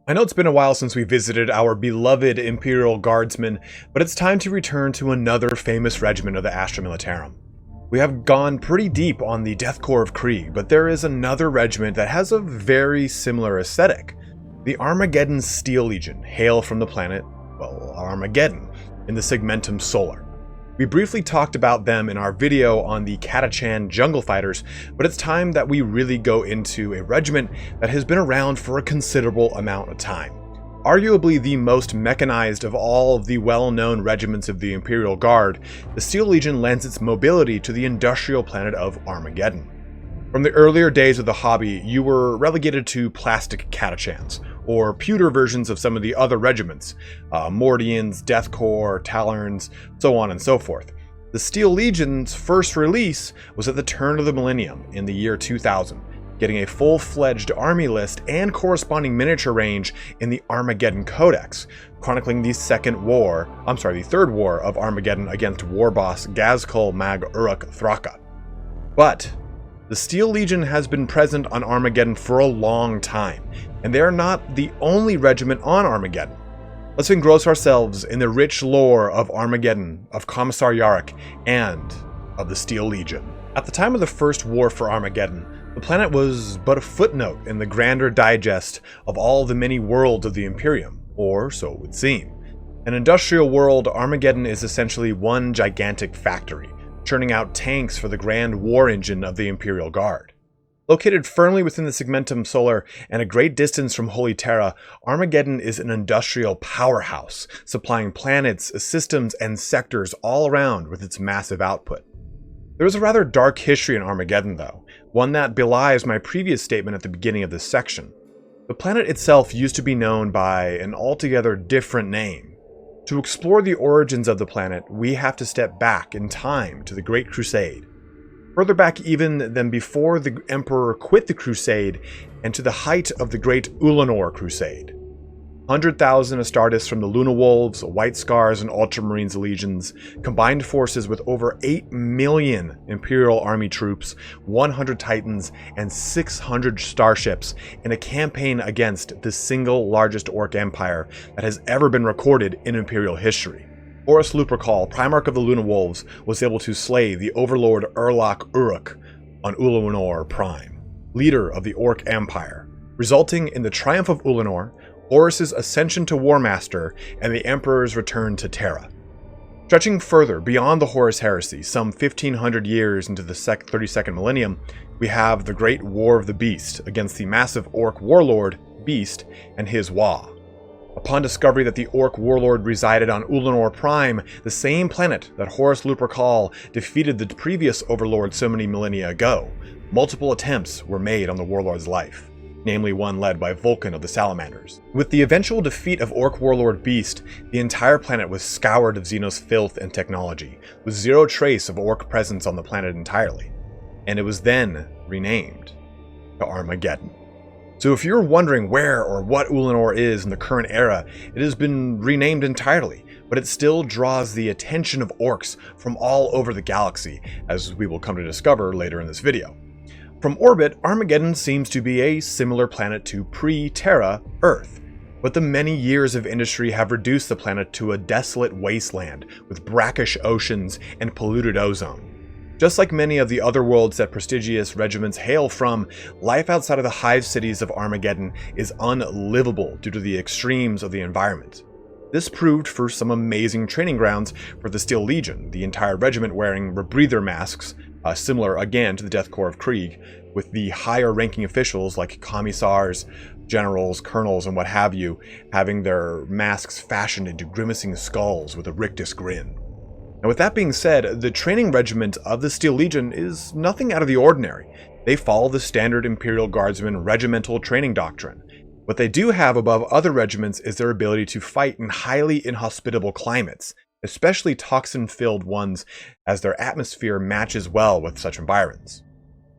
I know it's been a while since we visited our beloved Imperial Guardsmen, but it's time to return to another famous regiment of the Astra Militarum. We have gone pretty deep on the Death Corps of Krieg, but there is another regiment that has a very similar aesthetic. The Armageddon Steel Legion hail from the planet, well, Armageddon, in the Segmentum Solar. We briefly talked about them in our video on the Catachan Jungle Fighters, but it's time that we really go into a regiment that has been around for a considerable amount of time. Arguably the most mechanized of all of the well-known regiments of the Imperial Guard, the Steel Legion lends its mobility to the industrial planet of Armageddon. From the earlier days of the hobby, you were relegated to plastic Catachans, or pewter versions of some of the other regiments, Mordians, Death Corps, Tallarns, so on and so forth. The Steel Legion's first release was at the turn of the millennium in the year 2000, getting a full-fledged army list and corresponding miniature range in the Armageddon Codex, chronicling the third war of Armageddon against war boss Gazkul Mag Uruk Thraka. But the Steel Legion has been present on Armageddon for a long time, and they are not the only regiment on Armageddon. Let's engross ourselves in the rich lore of Armageddon, of Commissar Yarrick, and of the Steel Legion. At the time of the First War for Armageddon, the planet was but a footnote in the grander digest of all the many worlds of the Imperium, or so it would seem. An industrial world, Armageddon is essentially one gigantic factory, churning out tanks for the grand war engine of the Imperial Guard. Located firmly within the Segmentum Solar and a great distance from Holy Terra, Armageddon is an industrial powerhouse, supplying planets, systems, and sectors all around with its massive output. There is a rather dark history in Armageddon, though, one that belies my previous statement at the beginning of this section. The planet itself used to be known by an altogether different name. To explore the origins of the planet, we have to step back in time to the Great Crusade. Further back even than before the Emperor quit the Crusade, and to the height of the Great Ulanor Crusade. 100,000 Astartes from the Luna Wolves, White Scars, and Ultramarines legions combined forces with over 8 million Imperial Army troops, 100 Titans, and 600 starships in a campaign against the single largest Orc empire that has ever been recorded in Imperial history. Horus Lupercal, Primarch of the Luna Wolves, was able to slay the Overlord Urlach Uruk on Ulanor Prime, leader of the Orc Empire, resulting in the triumph of Ulanor, Horus's ascension to War Master, and the Emperor's return to Terra. Stretching further beyond the Horus heresy, some 1500 years into the 32nd millennium, we have the Great War of the Beast against the massive Orc warlord, Beast, and his Wa. Upon discovery that the Orc warlord resided on Ulanor Prime, the same planet that Horus Lupercal defeated the previous overlord so many millennia ago, multiple attempts were made on the warlord's life, namely one led by Vulcan of the Salamanders. With the eventual defeat of Orc warlord Beast, the entire planet was scoured of Xenos filth and technology, with zero trace of Orc presence on the planet entirely, and it was then renamed to Armageddon. So if you're wondering where or what Ulanor is in the current era, it has been renamed entirely, but it still draws the attention of Orcs from all over the galaxy, as we will come to discover later in this video. From orbit, Armageddon seems to be a similar planet to pre-Terra Earth, but the many years of industry have reduced the planet to a desolate wasteland with brackish oceans and polluted ozone. Just like many of the other worlds that prestigious regiments hail from, life outside of the hive cities of Armageddon is unlivable due to the extremes of the environment. This proved for some amazing training grounds for the Steel Legion, the entire regiment wearing rebreather masks, similar again to the Death Corps of Krieg, with the higher ranking officials like commissars, generals, colonels, and what have you, having their masks fashioned into grimacing skulls with a rictus grin. Now with that being said, the training regiment of the Steel Legion is nothing out of the ordinary. They follow the standard Imperial Guardsman regimental training doctrine. What they do have above other regiments is their ability to fight in highly inhospitable climates, especially toxin-filled ones, as their atmosphere matches well with such environs.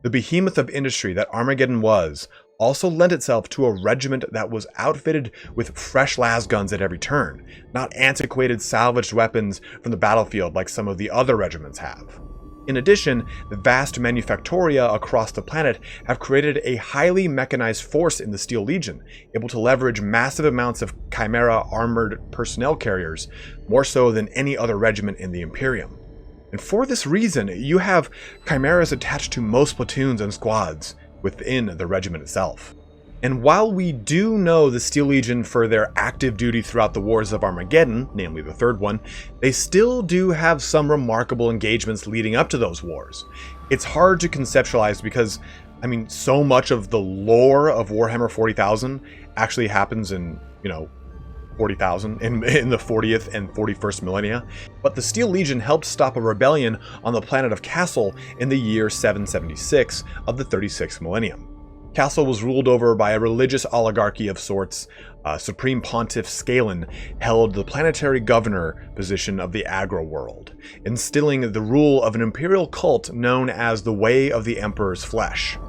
The behemoth of industry that Armageddon was also lent itself to a regiment that was outfitted with fresh lasguns at every turn, not antiquated salvaged weapons from the battlefield like some of the other regiments have. In addition, the vast manufactoria across the planet have created a highly mechanized force in the Steel Legion, able to leverage massive amounts of Chimera armored personnel carriers, more so than any other regiment in the Imperium. And for this reason, you have Chimeras attached to most platoons and squads within the regiment itself. And while we do know the Steel Legion for their active duty throughout the Wars of Armageddon, namely the third one, they still do have some remarkable engagements leading up to those wars. It's hard to conceptualize because, so much of the lore of Warhammer 40,000 actually happens in, 40,000 in the 40th and 41st millennia, but the Steel Legion helped stop a rebellion on the planet of Castle in the year 776 of the 36th millennium. Castle was ruled over by a religious oligarchy of sorts. Supreme Pontiff Scalen held the planetary governor position of the Agro world, instilling the rule of an imperial cult known as the Way of the Emperor's Flesh.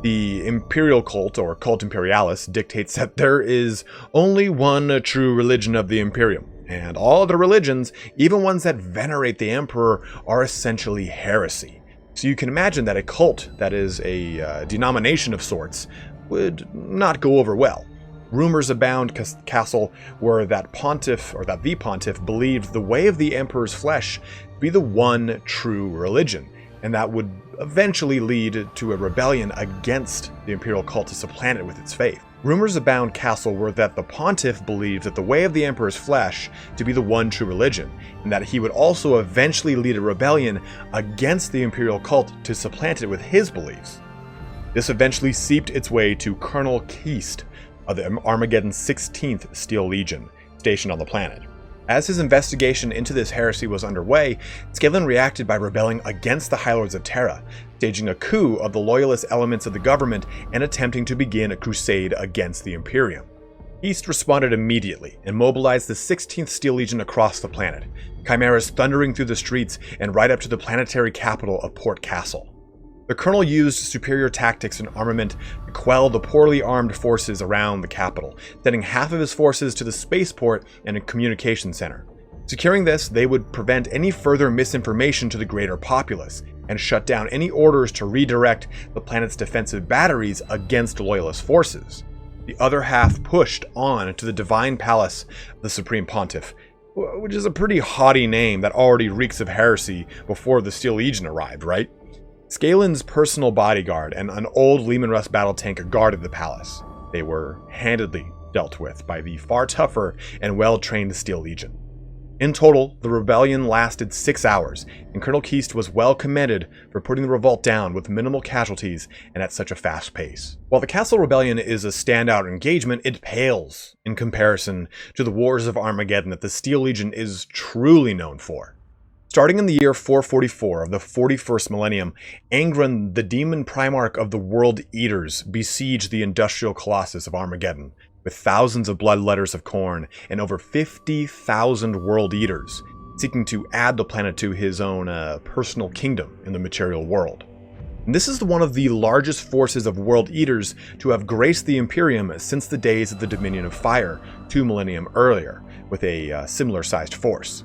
The imperial cult, or Cult Imperialis, dictates that there is only one true religion of the Imperium, and all other religions, even ones that venerate the Emperor, are essentially heresy. So you can imagine that a cult that is a denomination of sorts would not go over well. Rumors abound Castle were that the pontiff believed the Way of the Emperor's Flesh to be the one true religion, and that would eventually lead to a rebellion against the imperial cult to supplant it with its faith. Rumors abound Castle were that the pontiff believed that the Way of the Emperor's Flesh to be the one true religion, and that he would also eventually lead a rebellion against the imperial cult to supplant it with his beliefs. This eventually seeped its way to Colonel Keist of the Armageddon 16th Steel Legion, stationed on the planet. As his investigation into this heresy was underway, Scalen reacted by rebelling against the High Lords of Terra, staging a coup of the loyalist elements of the government and attempting to begin a crusade against the Imperium. East responded immediately and mobilized the 16th Steel Legion across the planet, chimeras thundering through the streets and right up to the planetary capital of Port Castle. The colonel used superior tactics and armament to quell the poorly armed forces around the capital, sending half of his forces to the spaceport and a communication center. Securing this, they would prevent any further misinformation to the greater populace, and shut down any orders to redirect the planet's defensive batteries against loyalist forces. The other half pushed on to the Divine Palace of the Supreme Pontiff, which is a pretty haughty name that already reeks of heresy before the Steel Legion arrived, right? Scalen's personal bodyguard and an old Leman Russ battle tank guarded the palace. They were handedly dealt with by the far tougher and well-trained Steel Legion. In total, the rebellion lasted 6 hours, and Colonel Keist was well commended for putting the revolt down with minimal casualties and at such a fast pace. While the Castle Rebellion is a standout engagement, it pales in comparison to the Wars of Armageddon that the Steel Legion is truly known for. Starting in the year 444 of the 41st millennium, Angron, the demon primarch of the World Eaters, besieged the industrial colossus of Armageddon, with thousands of bloodletters of corn and over 50,000 World Eaters, seeking to add the planet to his own personal kingdom in the material world. And this is one of the largest forces of World Eaters to have graced the Imperium since the days of the Dominion of Fire, 2 millennium earlier, with a similar-sized force.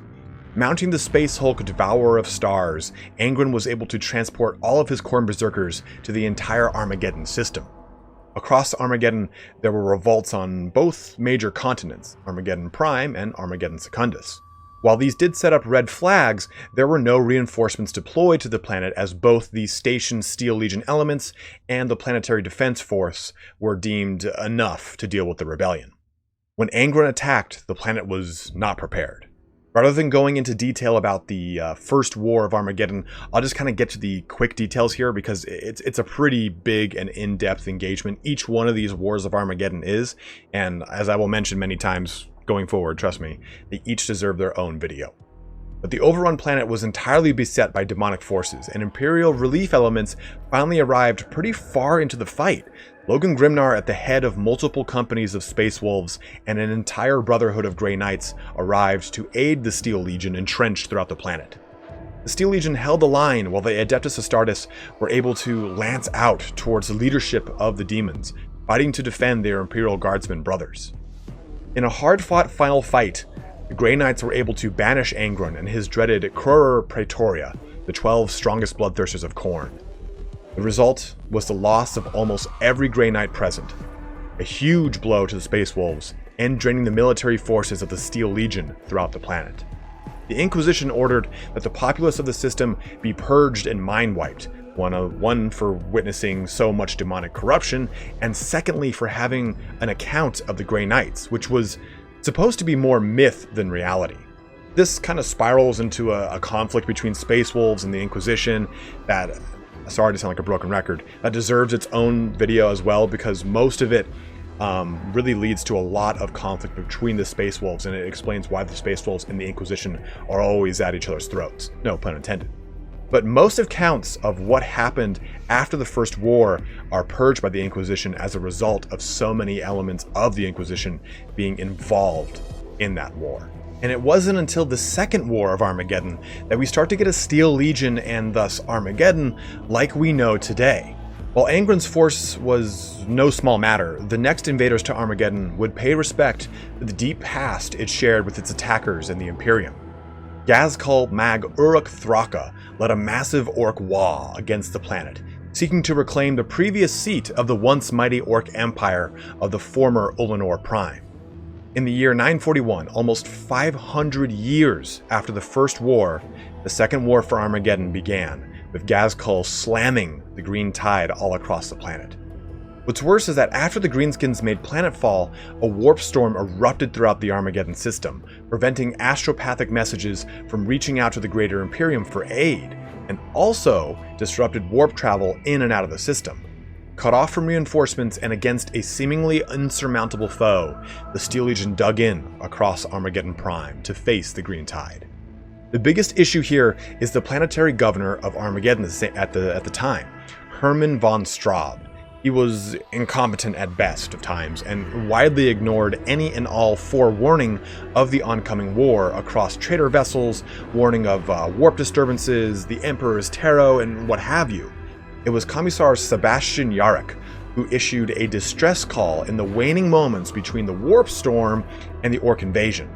Mounting the Space Hulk Devourer of Stars, Angron was able to transport all of his Khorne Berserkers to the entire Armageddon system. Across Armageddon, there were revolts on both major continents, Armageddon Prime and Armageddon Secundus. While these did set up red flags, there were no reinforcements deployed to the planet, as both the stationed Steel Legion elements and the Planetary Defense Force were deemed enough to deal with the rebellion. When Angron attacked, the planet was not prepared. Rather than going into detail about the first war of Armageddon, I'll just kind of get to the quick details here because it's a pretty big and in-depth engagement. Each one of these wars of Armageddon is, and as I will mention many times going forward, trust me, they each deserve their own video. But the overrun planet was entirely beset by demonic forces, and Imperial relief elements finally arrived pretty far into the fight. Logan Grimnar, at the head of multiple companies of Space Wolves and an entire brotherhood of Grey Knights, arrived to aid the Steel Legion entrenched throughout the planet. The Steel Legion held the line while the Adeptus Astartes were able to lance out towards the leadership of the demons, fighting to defend their Imperial Guardsmen brothers. In a hard-fought final fight, the Grey Knights were able to banish Angron and his dreaded Curor Praetoria, the 12 strongest bloodthirsters of Khorne. The result was the loss of almost every Grey Knight present, a huge blow to the Space Wolves, and draining the military forces of the Steel Legion throughout the planet. The Inquisition ordered that the populace of the system be purged and mind-wiped, one for witnessing so much demonic corruption, and secondly for having an account of the Grey Knights, which was supposed to be more myth than reality. This kind of spirals into a conflict between Space Wolves and the Inquisition that, sorry to sound like a broken record, that deserves its own video as well, because most of it really leads to a lot of conflict between the Space Wolves, and it explains why the Space Wolves and the Inquisition are always at each other's throats. No pun intended. But most accounts of what happened after the First War are purged by the Inquisition as a result of so many elements of the Inquisition being involved in that war. And it wasn't until the Second War of Armageddon that we start to get a Steel Legion and thus Armageddon like we know today. While Angren's force was no small matter, the next invaders to Armageddon would pay respect to the deep past it shared with its attackers in the Imperium. Ghazghkull Mag Uruk Thraka led a massive orc war against the planet, seeking to reclaim the previous seat of the once mighty orc empire of the former Ullanor Prime. In the year 941, almost 500 years after the First War, the Second War for Armageddon began, with Ghazghkull slamming the green tide all across the planet. What's worse is that after the Greenskins made planetfall, a warp storm erupted throughout the Armageddon system, preventing astropathic messages from reaching out to the Greater Imperium for aid, and also disrupted warp travel in and out of the system. Cut off from reinforcements and against a seemingly insurmountable foe, the Steel Legion dug in across Armageddon Prime to face the green tide. The biggest issue here is the planetary governor of Armageddon at the time, Hermann von Straub. He was incompetent at best of times and widely ignored any and all forewarning of the oncoming war across trader vessels, warning of warp disturbances, the Emperor's Tarot, and what have you. It was Commissar Sebastian Yarrick who issued a distress call in the waning moments between the warp storm and the Orc invasion.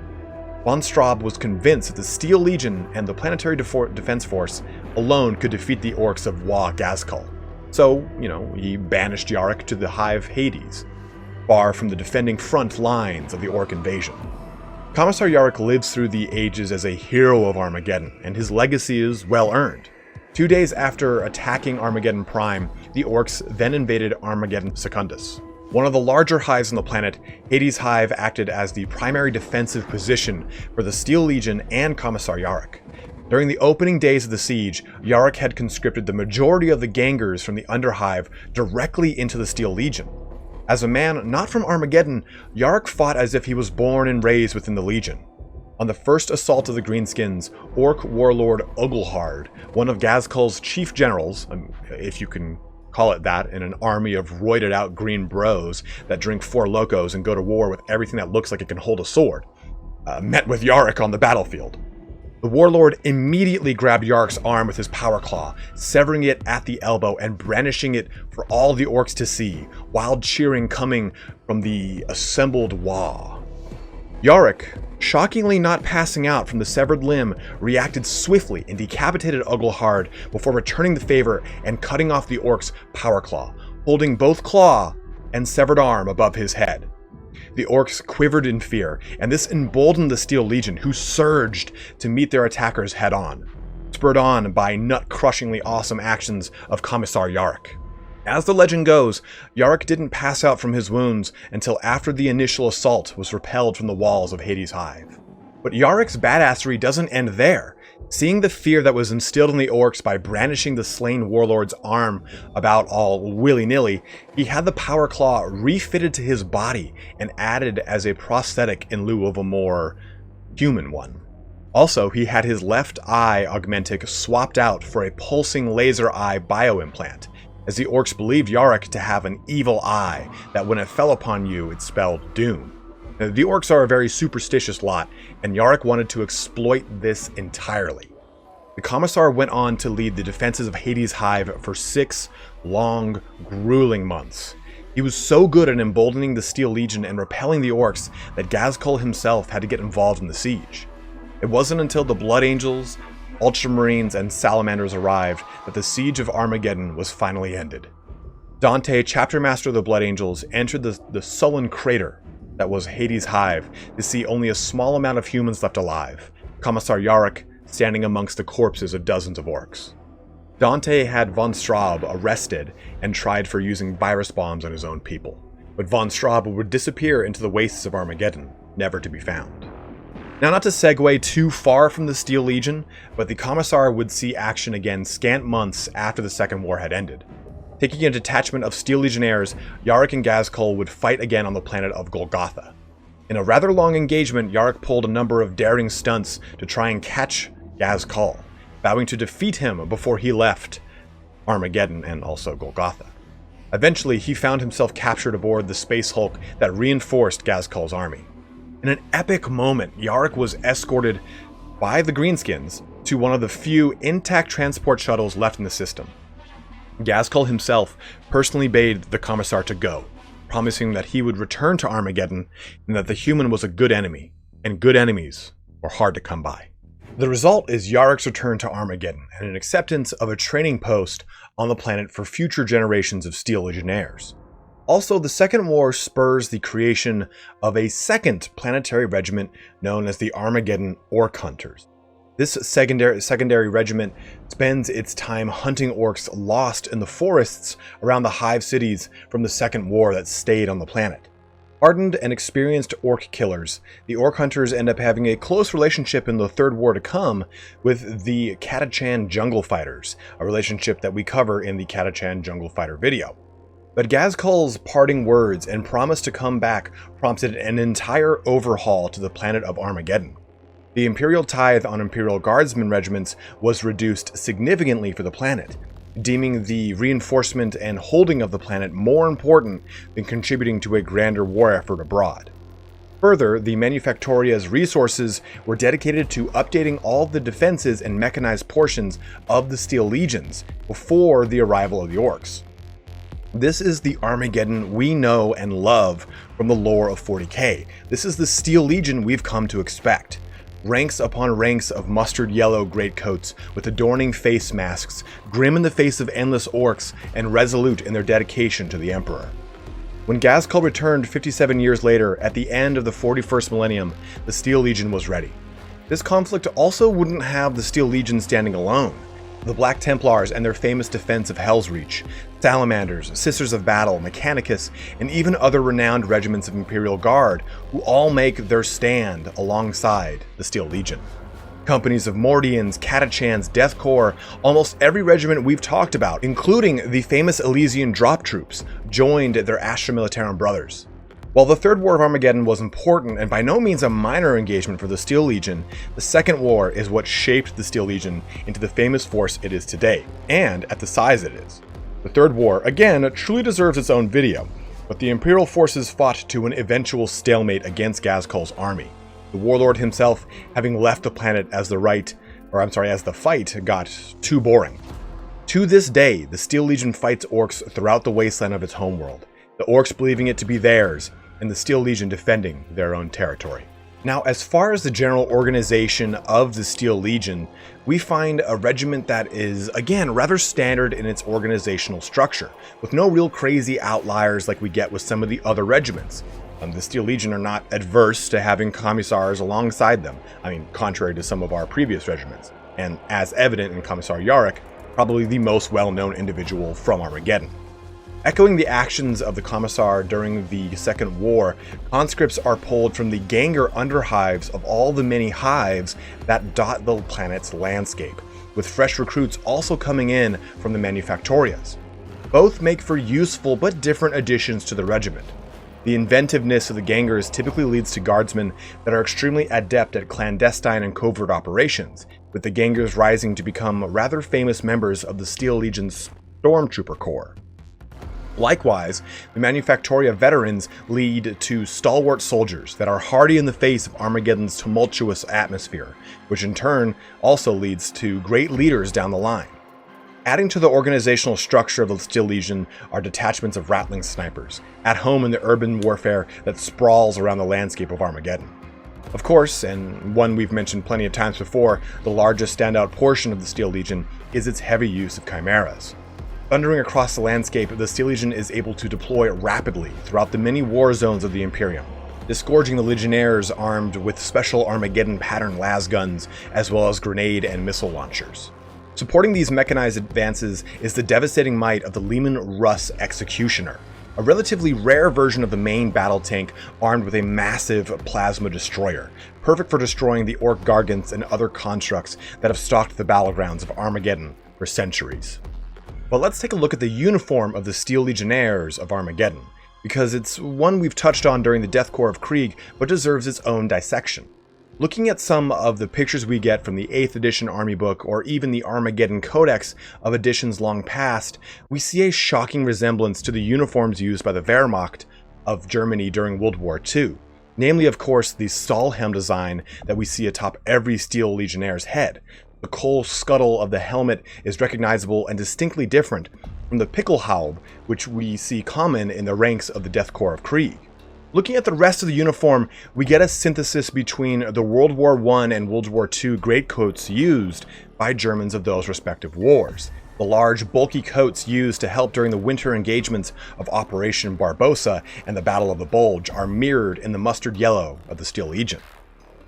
Von Straub was convinced that the Steel Legion and the Planetary Defense Force alone could defeat the Orcs of Ghazghkull. So, he banished Yarrick to the Hive Hades, far from the defending front lines of the Orc invasion. Commissar Yarrick lives through the ages as a hero of Armageddon, and his legacy is well earned. 2 days after attacking Armageddon Prime, the Orcs then invaded Armageddon Secundus. One of the larger hives on the planet, Hades Hive acted as the primary defensive position for the Steel Legion and Commissar Yarrick. During the opening days of the siege, Yarrick had conscripted the majority of the gangers from the Underhive directly into the Steel Legion. As a man not from Armageddon, Yarrick fought as if he was born and raised within the Legion. On the first assault of the Greenskins, Orc warlord Uglehard, one of Ghazghkull's chief generals, if you can call it that, in an army of roided out green bros that drink Four Locos and go to war with everything that looks like it can hold a sword, met with Yarrick on the battlefield. The warlord immediately grabbed Yarrick's arm with his power claw, severing it at the elbow and brandishing it for all the Orcs to see, wild cheering coming from the assembled Wa. Yarrick, shockingly not passing out from the severed limb, reacted swiftly and decapitated Uglehard before returning the favor and cutting off the Orc's power claw, holding both claw and severed arm above his head. The Orcs quivered in fear, and this emboldened the Steel Legion, who surged to meet their attackers head-on, spurred on by nut-crushingly awesome actions of Commissar Yarrick. As the legend goes, Yarrick didn't pass out from his wounds until after the initial assault was repelled from the walls of Hades Hive. But Yarrick's badassery doesn't end there. Seeing the fear that was instilled in the Orcs by brandishing the slain warlord's arm about all willy-nilly, he had the power claw refitted to his body and added as a prosthetic in lieu of a more human one. Also, he had his left eye augmentic swapped out for a pulsing laser eye bioimplant, as the Orcs believed Yarrick to have an evil eye that when it fell upon you, it spelled doom. Now, the Orcs are a very superstitious lot, and Yarrick wanted to exploit this entirely. The Commissar went on to lead the defenses of Hades Hive for 6 long, grueling months. He was so good at emboldening the Steel Legion and repelling the Orcs that Ghazghkull himself had to get involved in the siege. It wasn't until the Blood Angels, Ultramarines and Salamanders arrived that the siege of Armageddon was finally ended. Dante, chapter master of the Blood Angels, entered the sullen crater that was Hades' hive to see only a small amount of humans left alive, Commissar Yarrick standing amongst the corpses of dozens of orcs. Dante had von Straub arrested and tried for using virus bombs on his own people, but von Straub would disappear into the wastes of Armageddon, never to be found. Now, not to segue too far from the Steel Legion, but the Commissar would see action again scant months after the Second War had ended. Taking a detachment of Steel Legionnaires, Yarrick and Ghazghkull would fight again on the planet of Golgotha. In a rather long engagement, Yarrick pulled a number of daring stunts to try and catch Ghazghkull, vowing to defeat him before he left Armageddon and also Golgotha. Eventually, he found himself captured aboard the Space Hulk that reinforced Ghazghkull's army. In an epic moment, Yarrick was escorted by the Greenskins to one of the few intact transport shuttles left in the system. Ghazghkull himself personally bade the Commissar to go, promising that he would return to Armageddon and that the human was a good enemy, and good enemies were hard to come by. The result is Yarrick's return to Armageddon and an acceptance of a training post on the planet for future generations of Steel Legionnaires. Also, the Second War spurs the creation of a second planetary regiment known as the Armageddon Orc Hunters. This secondary regiment spends its time hunting orcs lost in the forests around the hive cities from the Second War that stayed on the planet. Hardened and experienced orc killers, the Orc Hunters end up having a close relationship in the Third War to come with the Catachan Jungle Fighters, a relationship that we cover in the Catachan Jungle Fighter video. But Ghazghkull's parting words and promise to come back prompted an entire overhaul to the planet of Armageddon. The Imperial tithe on Imperial Guardsmen regiments was reduced significantly for the planet, deeming the reinforcement and holding of the planet more important than contributing to a grander war effort abroad. Further, the Manufactoria's resources were dedicated to updating all of the defenses and mechanized portions of the Steel Legions before the arrival of the Orcs. This is the Armageddon we know and love from the lore of 40k. This is the Steel Legion we've come to expect. Ranks upon ranks of mustard yellow greatcoats with adorning face masks, grim in the face of endless orcs, and resolute in their dedication to the Emperor. When Ghazghkull returned 57 years later, at the end of the 41st millennium, the Steel Legion was ready. This conflict also wouldn't have the Steel Legion standing alone. The Black Templars and their famous defense of Hell's Reach, Salamanders, Sisters of Battle, Mechanicus, and even other renowned regiments of Imperial Guard who all make their stand alongside the Steel Legion. Companies of Mordians, Catachans, Death Corps, almost every regiment we've talked about, including the famous Elysian Drop Troops, joined their Astra Militarum brothers. While the Third War of Armageddon was important and by no means a minor engagement for the Steel Legion, the Second War is what shaped the Steel Legion into the famous force it is today, and at the size it is. The Third War, again, truly deserves its own video, but the Imperial forces fought to an eventual stalemate against Ghazghkull's army, the warlord himself having left the planet as the fight got too boring. To this day, the Steel Legion fights orcs throughout the wasteland of its homeworld, the orcs believing it to be theirs, and the Steel Legion defending their own territory. Now, as far as the general organization of the Steel Legion, we find a regiment that is, again, rather standard in its organizational structure, with no real crazy outliers like we get with some of the other regiments. The Steel Legion are not adverse to having commissars alongside them, contrary to some of our previous regiments, and as evident in Commissar Yarrick, probably the most well-known individual from Armageddon. Echoing the actions of the Commissar during the Second War, conscripts are pulled from the Ganger underhives of all the many hives that dot the planet's landscape, with fresh recruits also coming in from the Manufactorias. Both make for useful but different additions to the regiment. The inventiveness of the Gangers typically leads to guardsmen that are extremely adept at clandestine and covert operations, with the Gangers rising to become rather famous members of the Steel Legion's Stormtrooper Corps. Likewise, the Manufactoria veterans lead to stalwart soldiers that are hardy in the face of Armageddon's tumultuous atmosphere, which in turn also leads to great leaders down the line. Adding to the organizational structure of the Steel Legion are detachments of rattling snipers, at home in the urban warfare that sprawls around the landscape of Armageddon. Of course, and one we've mentioned plenty of times before, the largest standout portion of the Steel Legion is its heavy use of chimeras. Thundering across the landscape, the Steel Legion is able to deploy rapidly throughout the many war zones of the Imperium, disgorging the Legionnaires armed with special Armageddon pattern las guns, as well as grenade and missile launchers. Supporting these mechanized advances is the devastating might of the Leman Russ Executioner, a relatively rare version of the main battle tank armed with a massive plasma destroyer, perfect for destroying the Orc Gargants and other constructs that have stalked the battlegrounds of Armageddon for centuries. But let's take a look at the uniform of the Steel Legionnaires of Armageddon, because it's one we've touched on during the Death Korps of Krieg, but deserves its own dissection. Looking at some of the pictures we get from the 8th edition Army book, or even the Armageddon Codex of editions long past, we see a shocking resemblance to the uniforms used by the Wehrmacht of Germany during World War II. Namely, of course, the Stahlhelm design that we see atop every Steel Legionnaire's head. The coal scuttle of the helmet is recognizable and distinctly different from the Pickelhaube, which we see common in the ranks of the Death Korps of Krieg. Looking at the rest of the uniform, we get a synthesis between the World War I and World War II greatcoats used by Germans of those respective wars. The large, bulky coats used to help during the winter engagements of Operation Barbarossa and the Battle of the Bulge are mirrored in the mustard yellow of the Steel Legion.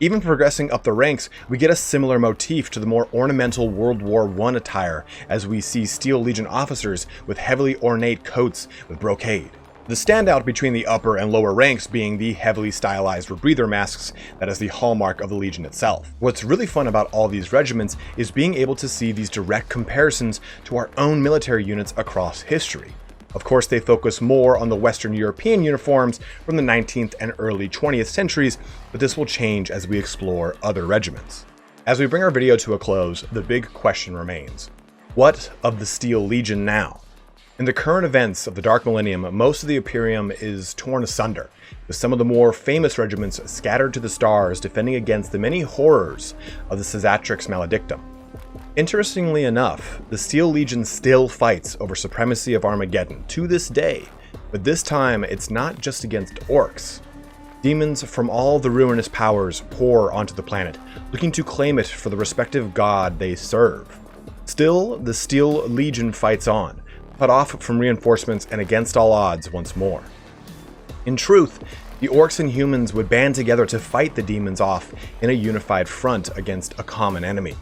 Even progressing up the ranks, we get a similar motif to the more ornamental World War I attire, as we see Steel Legion officers with heavily ornate coats with brocade. The standout between the upper and lower ranks being the heavily stylized rebreather masks that is the hallmark of the Legion itself. What's really fun about all these regiments is being able to see these direct comparisons to our own military units across history. Of course, they focus more on the Western European uniforms from the 19th and early 20th centuries, but this will change as we explore other regiments. As we bring our video to a close, the big question remains: what of the Steel Legion now? In the current events of the Dark Millennium, most of the Imperium is torn asunder, with some of the more famous regiments scattered to the stars defending against the many horrors of the Cisatrix Maledictum. Interestingly enough, the Steel Legion still fights over supremacy of Armageddon to this day, but this time it's not just against orcs. Demons from all the ruinous powers pour onto the planet, looking to claim it for the respective god they serve. Still, the Steel Legion fights on, cut off from reinforcements and against all odds once more. In truth, the orcs and humans would band together to fight the demons off in a unified front against a common enemy.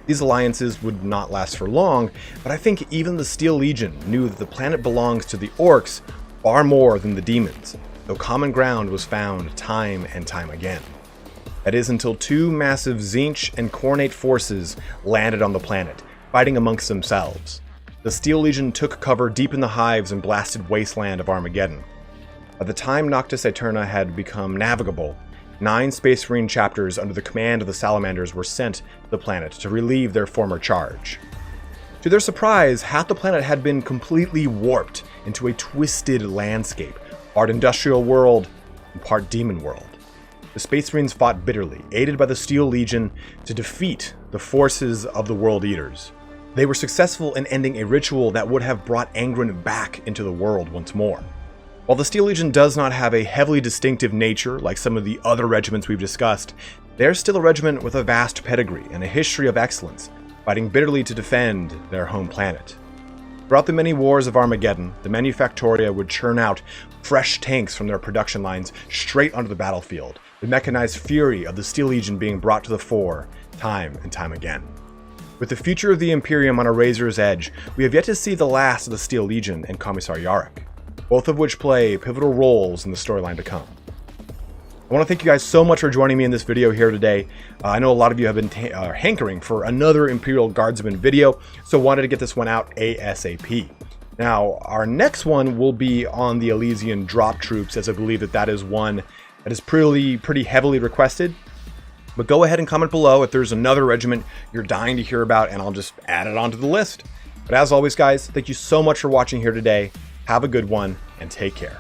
These alliances would not last for long, but I think even the Steel Legion knew that the planet belongs to the orcs far more than the demons, though common ground was found time and time again. That is until two massive Tzeentch and Khornate forces landed on the planet, fighting amongst themselves. The Steel Legion took cover deep in the hives and blasted wasteland of Armageddon. By the time Noctis Aeterna had become navigable, 9 Space Marine chapters under the command of the Salamanders were sent to the planet to relieve their former charge. To their surprise, half the planet had been completely warped into a twisted landscape, part industrial world and part demon world. The Space Marines fought bitterly, aided by the Steel Legion, to defeat the forces of the World Eaters. They were successful in ending a ritual that would have brought Angron back into the world once more. While the Steel Legion does not have a heavily distinctive nature like some of the other regiments we've discussed, they're still a regiment with a vast pedigree and a history of excellence, fighting bitterly to defend their home planet. Throughout the many wars of Armageddon, the Manufactoria would churn out fresh tanks from their production lines straight onto the battlefield, the mechanized fury of the Steel Legion being brought to the fore time and time again. With the future of the Imperium on a razor's edge, we have yet to see the last of the Steel Legion and Commissar Yarrick, both of which play pivotal roles in the storyline to come. I want to thank you guys so much for joining me in this video here today. I know a lot of you have been hankering for another Imperial Guardsman video, so wanted to get this one out ASAP. Now, our next one will be on the Elysian drop troops, as I believe that is one that is pretty heavily requested. But go ahead and comment below if there's another regiment you're dying to hear about, and I'll just add it onto the list. But as always, guys, thank you so much for watching here today. Have a good one, and take care.